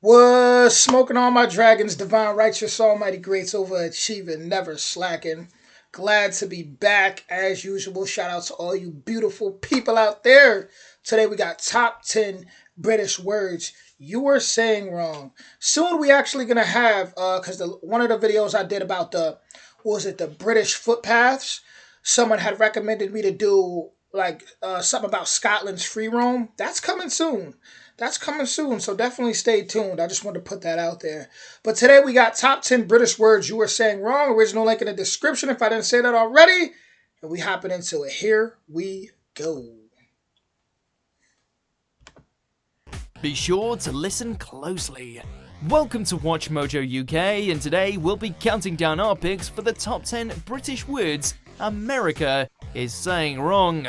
Was smoking all my dragons, divine, righteous, almighty, greats, overachieving, never slacking. Glad to be back as usual. Shout out to all you beautiful people out there. Today we got top 10 British words you were saying wrong. Soon we actually gonna have because one of the videos I did about the British footpaths. Someone had recommended me to do like something about Scotland's free roam. That's coming soon. That's coming soon, so definitely stay tuned. I just wanted to put that out there. But today we got top 10 British words you were saying wrong. Original link in the description if I didn't say that already. And we hopping into it. Here we go. Be sure to listen closely. Welcome to Watch Mojo UK, and today we'll be counting down our picks for the top 10 British words America is saying wrong.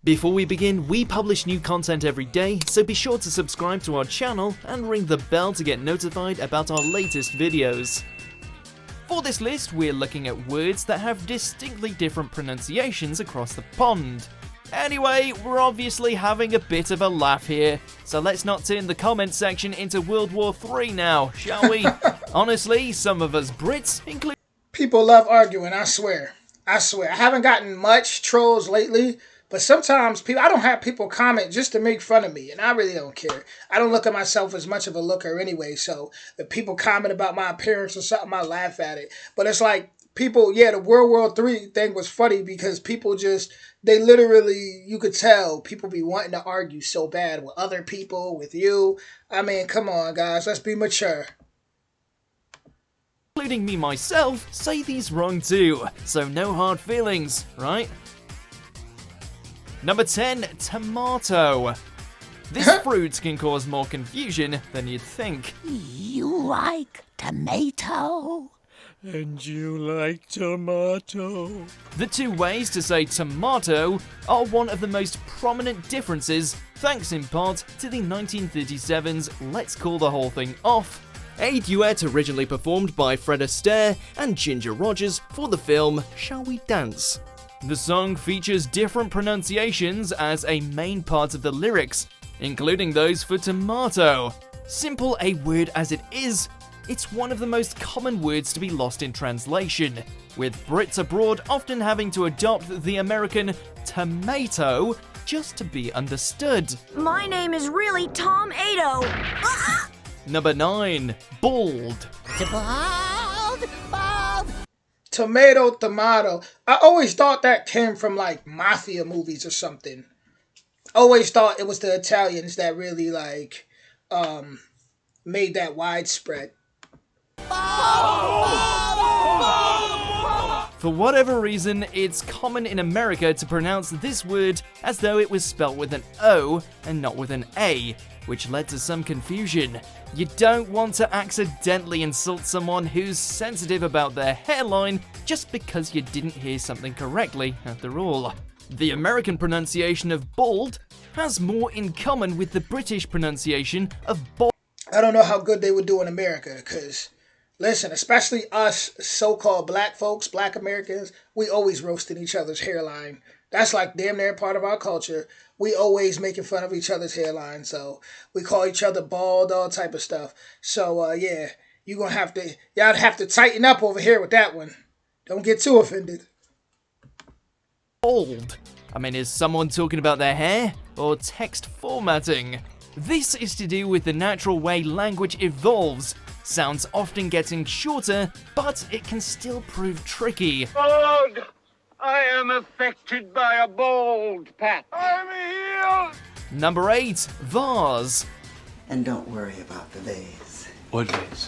Before we begin, we publish new content every day, so be sure to subscribe to our channel and ring the bell to get notified about our latest videos. For this list, we're looking at words that have distinctly different pronunciations across the pond. Anyway, we're obviously having a bit of a laugh here, so let's not turn the comment section into World War III now, shall we? Honestly, some of us Brits, including People love arguing, I swear. I swear. I haven't gotten much trolls lately, but sometimes I don't have people comment just to make fun of me, and I really don't care. I don't look at myself as much of a looker anyway, so if people comment about my appearance or something, I laugh at it. But it's like people, the World War III thing was funny because people they literally, you could tell, people be wanting to argue so bad with other people, with you. I mean, come on, guys, let's be mature. me myself, say these wrong too, so no hard feelings, right? Number 10, tomato. This fruit can cause more confusion than you'd think. You like tomato? And you like tomato? The two ways to say tomato are one of the most prominent differences, thanks in part to the 1937's Let's Call the Whole Thing Off, a duet originally performed by Fred Astaire and Ginger Rogers for the film Shall We Dance? The song features different pronunciations as a main part of the lyrics, including those for tomato. Simple a word as it is, it's one of the most common words to be lost in translation, with Brits abroad often having to adopt the American tomato just to be understood. My name is really Tom Ado. Number 9, bald. Tomato. I always thought that came from like mafia movies or something. Always thought it was the Italians that really made that widespread. For whatever reason, it's common in America to pronounce this word as though it was spelt with an O and not with an A, which led to some confusion. You don't want to accidentally insult someone who's sensitive about their hairline just because you didn't hear something correctly, after all. The American pronunciation of bald has more in common with the British pronunciation of bald. I don't know how good they would do in America, because, listen, especially us so-called black folks, black Americans, we always roasting each other's hairline. That's like damn near part of our culture. We always making fun of each other's hairline, so we call each other bald, all type of stuff. So, y'all have to tighten up over here with that one. Don't get too offended. Bald. I mean, is someone talking about their hair or text formatting? This is to do with the natural way language evolves. Sounds often getting shorter, but it can still prove tricky. Ugh! I am affected by a bald patch. I'm healed! Number 8, vase. And don't worry about the vase. What vase?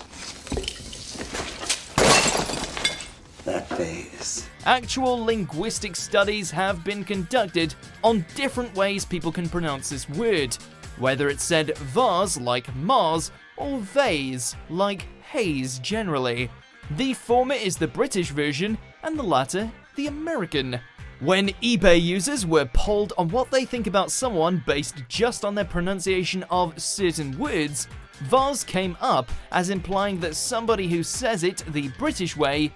That vase. Actual linguistic studies have been conducted on different ways people can pronounce this word, whether it's said vase like Mars or vase like haze generally. The former is the British version and the latter the American. When eBay users were polled on what they think about someone based just on their pronunciation of certain words, vase came up as implying that somebody who says it the British way.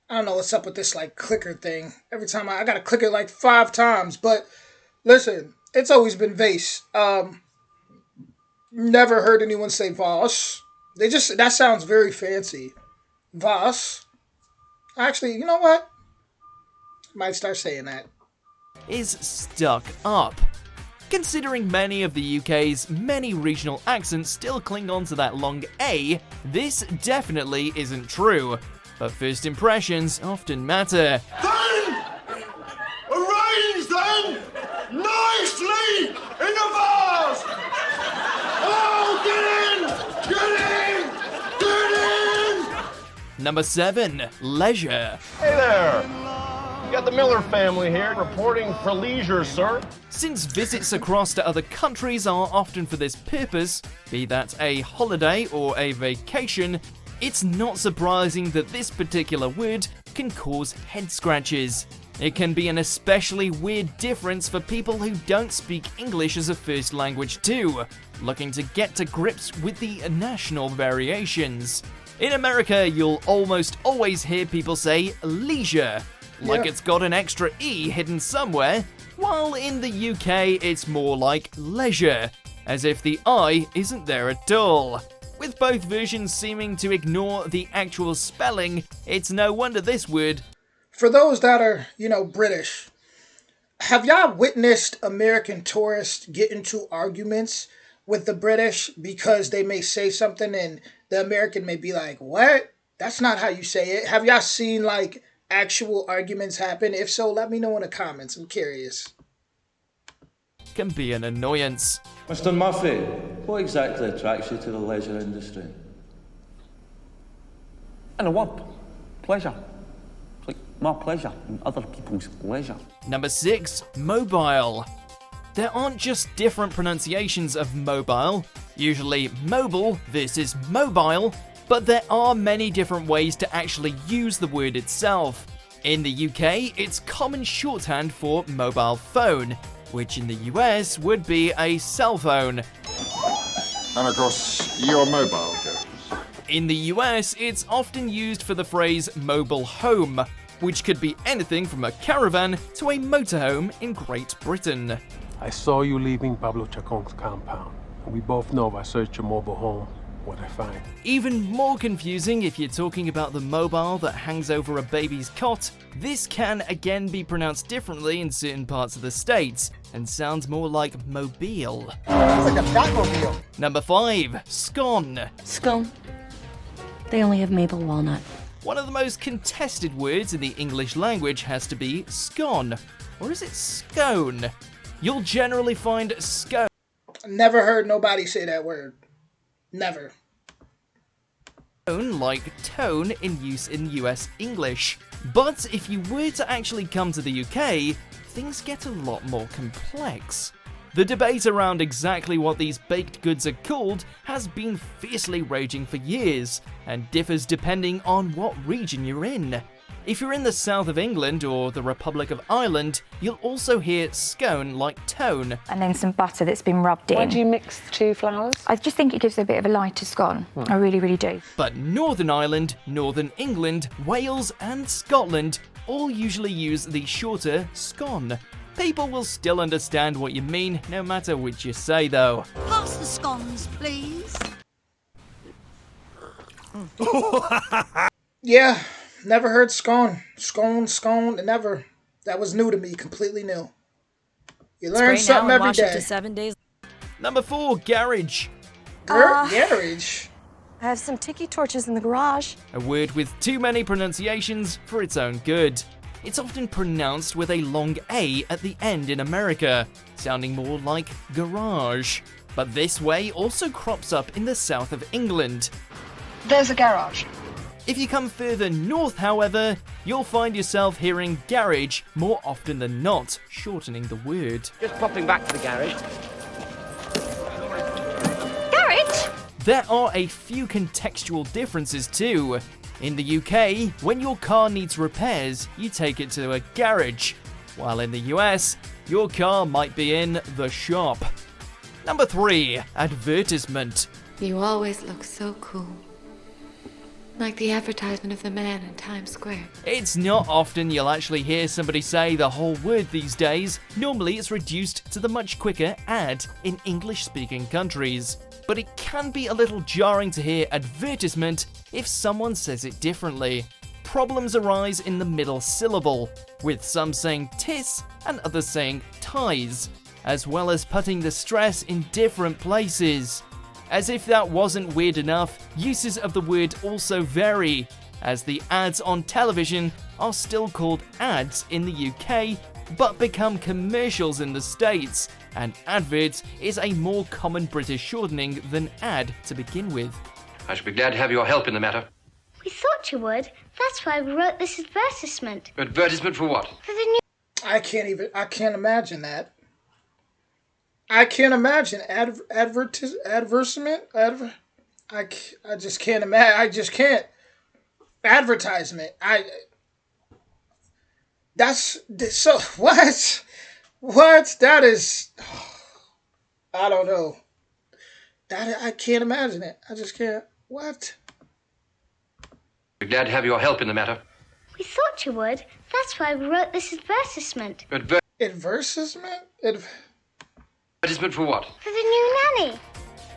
I don't know what's up with this clicker thing. Every time I gotta click it 5 times, but listen, it's always been vase. Never heard anyone say vase. That sounds very fancy. Was. Actually, you know what? Might start saying that. Is stuck up. Considering many of the UK's many regional accents still cling on to that long A, this definitely isn't true. But first impressions often matter. Then, arrange them nicely in a vase. Oh, get in! Get in! Get in! Number 7. Leisure. Hey there! You got the Miller family here reporting for leisure, sir. Since visits across to other countries are often for this purpose, be that a holiday or a vacation, it's not surprising that this particular word can cause head scratches. It can be an especially weird difference for people who don't speak English as a first language too, looking to get to grips with the national variations. In America, you'll almost always hear people say leisure, like it's got an extra E hidden somewhere, while in the UK it's more like leisure, as if the I isn't there at all. With both versions seeming to ignore the actual spelling, it's no wonder this word... For those that are, British, have y'all witnessed American tourists get into arguments with the British because they may say something and the American may be like, what? That's not how you say it. Have y'all seen, actual arguments happen? If so, let me know in the comments. I'm curious. can be an annoyance. Mr. Murphy, what exactly attracts you to the leisure industry? In a word, pleasure. It's like my pleasure and other people's leisure. Number 6, mobile. There aren't just different pronunciations of mobile, usually mobile versus mobile, but there are many different ways to actually use the word itself. In the UK, it's common shorthand for mobile phone, which in the US would be a cell phone. And of course, your mobile goes. In the US, it's often used for the phrase mobile home, which could be anything from a caravan to a motorhome in Great Britain. I saw you leaving Pablo Chacon's compound, and we both know if I search your mobile home, what I find. Even more confusing if you're talking about the mobile that hangs over a baby's cot. This can again be pronounced differently in certain parts of the States, and sounds more like mobile. It's like a Batmobile. Number 5, scone. Scone. They only have maple walnut. One of the most contested words in the English language has to be scone. Or is it scone? You'll generally find scone. Never heard nobody say that word. Never. Like tone in use in US English. But if you were to actually come to the UK, things get a lot more complex. The debate around exactly what these baked goods are called has been fiercely raging for years, and differs depending on what region you're in. If you're in the south of England or the Republic of Ireland, you'll also hear scone like tone. And then some butter that's been rubbed in. Why do you mix the two flours? I just think it gives a bit of a lighter scone. I really, really do. But Northern Ireland, Northern England, Wales and Scotland all usually use the shorter scone. People will still understand what you mean, no matter which you say though. Pass the scones, please. Yeah, never heard scone. Scone, never. That was new to me, completely new. You learn something every day. To 7 days. Number 4, garage. Garage? I have some tiki torches in the garage. A word with too many pronunciations for its own good. It's often pronounced with a long A at the end in America, sounding more like garage. But this way also crops up in the south of England. There's a garage. If you come further north, however, you'll find yourself hearing garage more often than not, shortening the word. Just popping back to the garage. Garage? There are a few contextual differences too. In the UK, when your car needs repairs, you take it to a garage, while in the US, your car might be in the shop. Number 3, advertisement. You always look so cool. Like the advertisement of the man in Times Square. It's not often you'll actually hear somebody say the whole word these days. Normally it's reduced to the much quicker ad in English-speaking countries. but it can be a little jarring to hear advertisement if someone says it differently. Problems arise in the middle syllable, with some saying tis and others saying ties, as well as putting the stress in different places. As if that wasn't weird enough, uses of the word also vary, as the ads on television are still called ads in the UK, but become commercials in the States, and advert is a more common British shortening than ad to begin with. I should be glad to have your help in the matter. We thought you would. That's why we wrote this advertisement. Advertisement for what? For the new... I can't imagine that. I can't imagine advertisement. I just can't imagine. I just can't. Advertisement. That's so. What? What? That is. I don't know. I can't imagine it. I just can't. What? Be glad to have your help in the matter. We thought you would. That's why we wrote this advertisement. Advertisement? Advertisement for what? For the new nanny.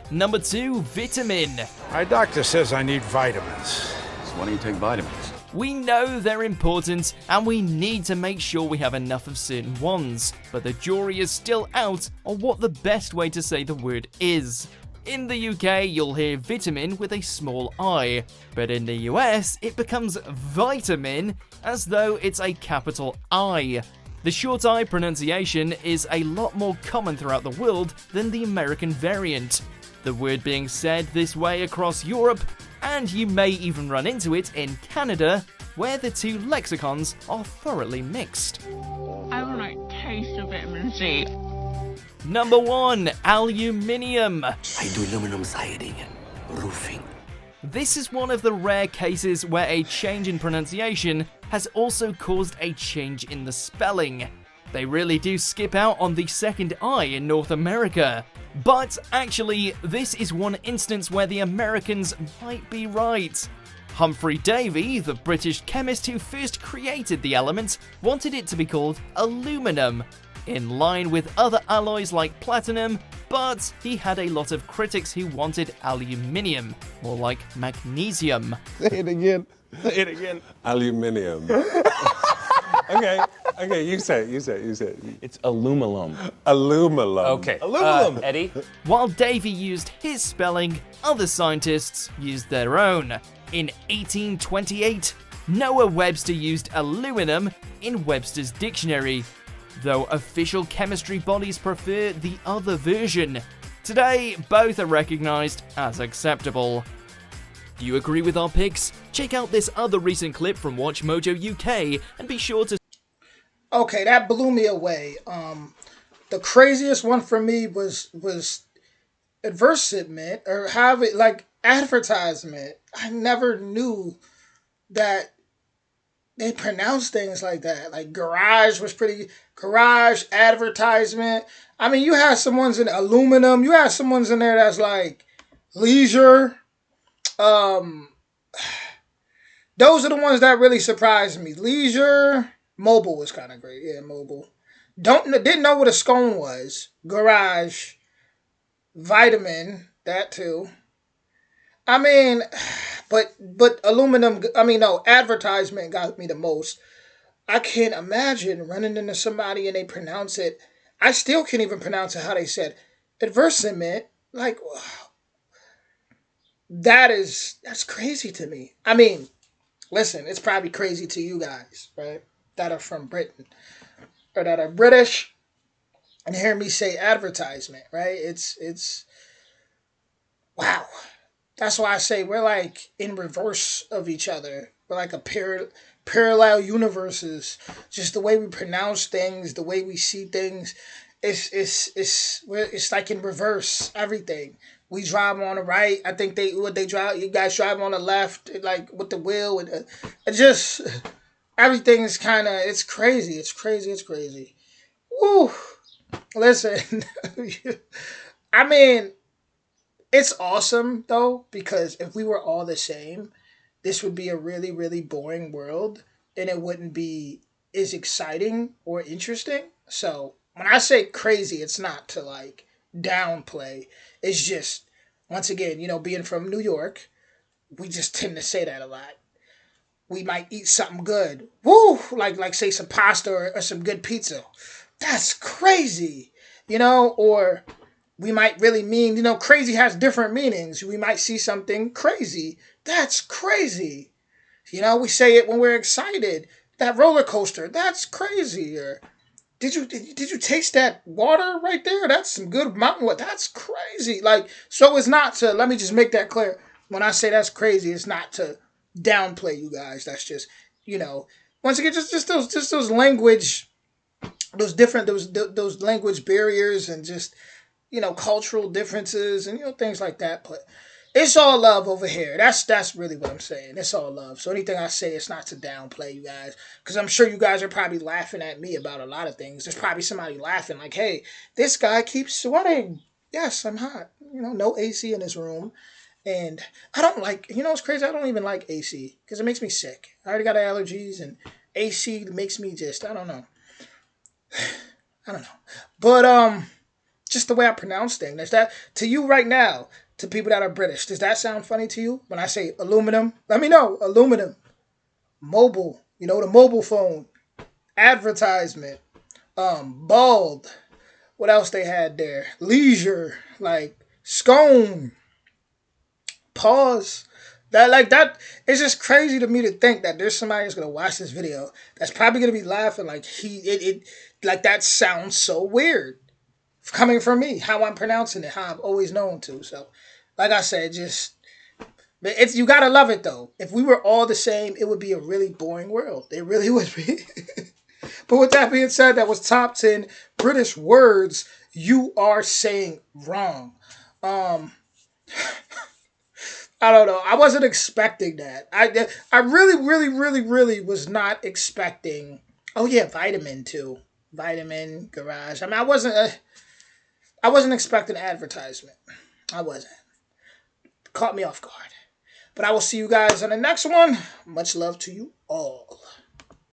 Number 2, vitamin. My doctor says I need vitamins. So why don't you take vitamins? We know they're important and we need to make sure we have enough of certain ones, but the jury is still out on what the best way to say the word is. In the UK, you'll hear vitamin with a small I, but in the US, it becomes vitamin as though it's a capital I. The short I pronunciation is a lot more common throughout the world than the American variant, the word being said this way across Europe, and you may even run into it in Canada, where the two lexicons are thoroughly mixed. I don't like taste of vitamin C. Number 1, aluminium. I do aluminum siding, roofing. This is one of the rare cases where a change in pronunciation has also caused a change in the spelling. They really do skip out on the second I in North America. But actually, this is one instance where the Americans might be right. Humphrey Davy, the British chemist who first created the element, wanted it to be called aluminum, in line with other alloys like platinum, but he had a lot of critics who wanted aluminium, more like magnesium. Say it again. Say it again. Aluminium. Okay, you say it. It's aluminum. Aluminum. Okay. Aluminum. Eddie? While Davy used his spelling, other scientists used their own. In 1828, Noah Webster used aluminum in Webster's dictionary, though official chemistry bodies prefer the other version. Today, both are recognized as acceptable. Do you agree with our picks? Check out this other recent clip from Watch Mojo UK and be sure to... Okay, that blew me away. The craziest one for me was advertisement, or have it like advertisement. I never knew that they pronounce things like that. Like garage was garage, advertisement. I mean, you have some ones in aluminum. You have some ones in there that's like leisure. Those are the ones that really surprised me. Leisure, mobile was kind of great. Yeah, mobile. Didn't know what a scone was. Garage, vitamin, that too. I mean, but aluminum. I mean, no, advertisement got me the most. I can't imagine running into somebody and they pronounce it. I still can't even pronounce it how they said advertisement. Like, that's crazy to me. I mean, listen, it's probably crazy to you guys, right? That are from Britain or that are British and hear me say advertisement, right? It's wow. That's why I say we're like in reverse of each other. We're like a parallel universes. Just the way we pronounce things, the way we see things, it's like in reverse. Everything. We drive on the right. I think you guys drive on the left, like with the wheel. And just everything is kind of, it's crazy. It's crazy. Woo! Listen, I mean, it's awesome though, because if we were all the same, this would be a really, really boring world and it wouldn't be as exciting or interesting. So when I say crazy, it's not to like downplay. It's just Once again, you know, being from New York, we just tend to say that a lot. We might eat something good. Woo! Like say some pasta or some good pizza. That's crazy. You know, or we might really mean, you know, crazy has different meanings. We might see something crazy. That's crazy. You know, we say it when we're excited. That roller coaster, that's crazy. Or did you taste that water right there? That's some good mountain water. That's crazy. Like, so it's not to, let me just make that clear. When I say that's crazy, it's not to downplay you guys. That's just, you know, once again, just those language, those different those language barriers, and just, you know, cultural differences, and, you know, things like that. But it's all love over here. That's really what I'm saying. It's all love. So anything I say, it's not to downplay you guys, because I'm sure you guys are probably laughing at me about a lot of things. There's probably somebody laughing like, hey, this guy keeps sweating. Yes, I'm hot. You know, no AC in this room. And I don't like, you know, it's crazy. I don't even like AC because it makes me sick. I already got allergies, and AC makes me just, I don't know. I don't know. But, just the way I pronounce things. Is that to you right now, to people that are British, does that sound funny to you when I say aluminum? Let me know. Aluminum. Mobile. You know, the mobile phone. Advertisement. Bald. What else they had there? Leisure. Like, scone. Pause. That, it's just crazy to me to think that there's somebody that's gonna watch this video that's probably gonna be laughing like like that sounds so weird coming from me, how I'm pronouncing it, how I've always known to. So, like I said, just it's, you gotta love it though. If we were all the same, it would be a really boring world. It really would be. But with that being said, that was top 10 British words you are saying wrong. I don't know. I wasn't expecting that. I really was not expecting. Oh yeah, vitamin too. Vitamin garage. I mean, I wasn't expecting advertisement. I wasn't. Caught me off guard. But I will see you guys on the next one. Much love to you all.